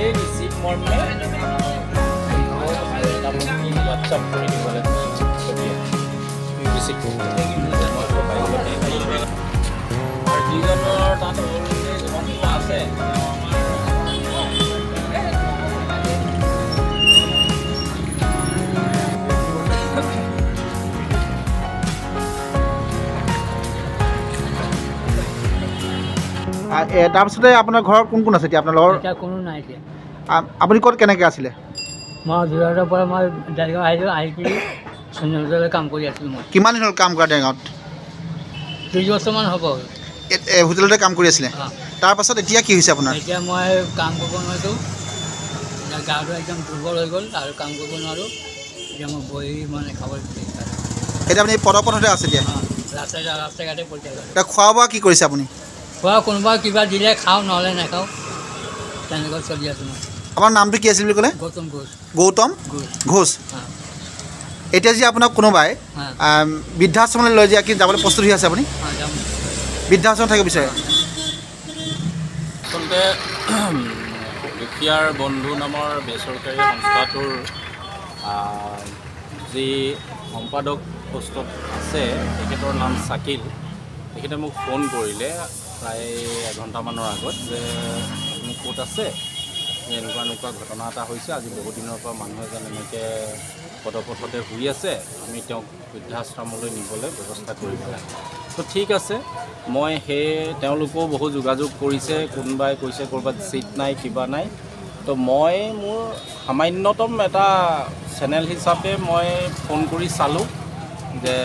এই ৰিচিভ মৰ্মে হোৱাটছআপ কৰি দিবলৈ ৰিচিভ আৰু যিজনৰ তাত অলৰেডি জমা আছে তাৰপিছতে আপোনাৰ ঘৰত কোন কোন আছে এতিয়া আপোনাৰ লগৰ কোনো নাই এতিয়া আপুনি ক'ত কেনেকৈ আছিলে মই যোৰহাটৰ পৰা মই ডাইৰেক্ট আহিলোঁ আহি কৰি হোটেলত কাম কৰি আছিলোঁ মই কিমান দিন হ'ল কাম কৰা গাঁৱত 2 বছৰমান হ'ব হোটেলতে কাম কৰি আছিলে তাৰপাছত এতিয়া কি হৈছে আপোনাৰ এতিয়া মই কাম কৰিব নোৱাৰোঁ গাটো একদম দুৰ্বল হৈ গ'ল আৰু কাম কৰিব নোৱাৰোঁ এতিয়া মই বহি মানে খাব এতিয়া আপুনি পদপথতে আছে এতিয়া ৰাস্তা ঘাটে পৰি এতিয়া খোৱা বোৱা কি কৰিছে আপুনি খোৱা কোনোবা কিবা দিলে খাওঁ নহ'লে নাখাওঁ তেনেকৈ চলি আছোঁ মই আপোনাৰ নামটো কি আছিল বুলি ক'লে গৌতম ঘোষ গৌতম ঘোষ এতিয়া যে আপোনাক কোনোবাই বৃদ্ধাশ্ৰমলৈ লৈ যায় কি যাবলৈ প্ৰস্তুত হৈ আছে আপুনি বৃদ্ধাশ্ৰমত থাকিব বিচাৰে আচলতে দুখীয়াৰ বন্ধু নামৰ বেচৰকাৰী সংস্থাটোৰ যি সম্পাদক পোষ্টত আছে তেখেতৰ নাম চাকিল তেখেতে মোক ফোন কৰিলে প্ৰায় এঘণ্টামানৰ আগত যে আপুনি ক'ত আছে যে এনেকুৱা ঘটনা এটা হৈছে আজি বহুত দিনৰ পৰা মানুহ এজন এনেকৈ পদপথতে শুই আছে আমি তেওঁক বৃদ্ধাশ্ৰমলৈ নিবলৈ ব্যৱস্থা কৰিব লাগে তো ঠিক আছে মই তেওঁলোকেও বহু যোগাযোগ কৰিছে কোনোবাই কৈছে ক'ৰবাত ছিট নাই কিবা নাই তো মই মোৰ সামান্যতম এটা চেনেল হিচাপে মই ফোন কৰি চালোঁ যে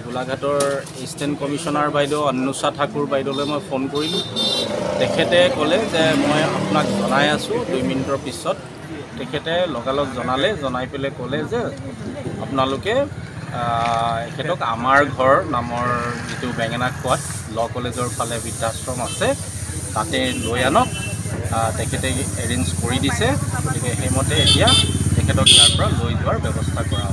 গোলাঘাটৰ এছিষ্টেণ্ট কমিশ্যনাৰ বাইদেউ অনুষা ঠাকুৰ বাইদেউলৈ মই ফোন কৰিলোঁ তেখেতে ক'লে যে মই আপোনাক জনাই আছোঁ 2 মিনিটৰ পিছত তেখেতে লগালগ জনাই পেলাই ক'লে যে আপোনালোকে এখেতক আমাৰ ঘৰ নামৰ যিটো বেঙেনাখোৱাত ল কলেজৰ ফালে বৃদ্ধাশ্ৰম আছে তাতে লৈ আনক তেখেতে এৰেঞ্জ কৰি দিছে গতিকে সেইমতে এতিয়া তেখেতক ইয়াৰ পৰা লৈ যোৱাৰ ব্যৱস্থা কৰা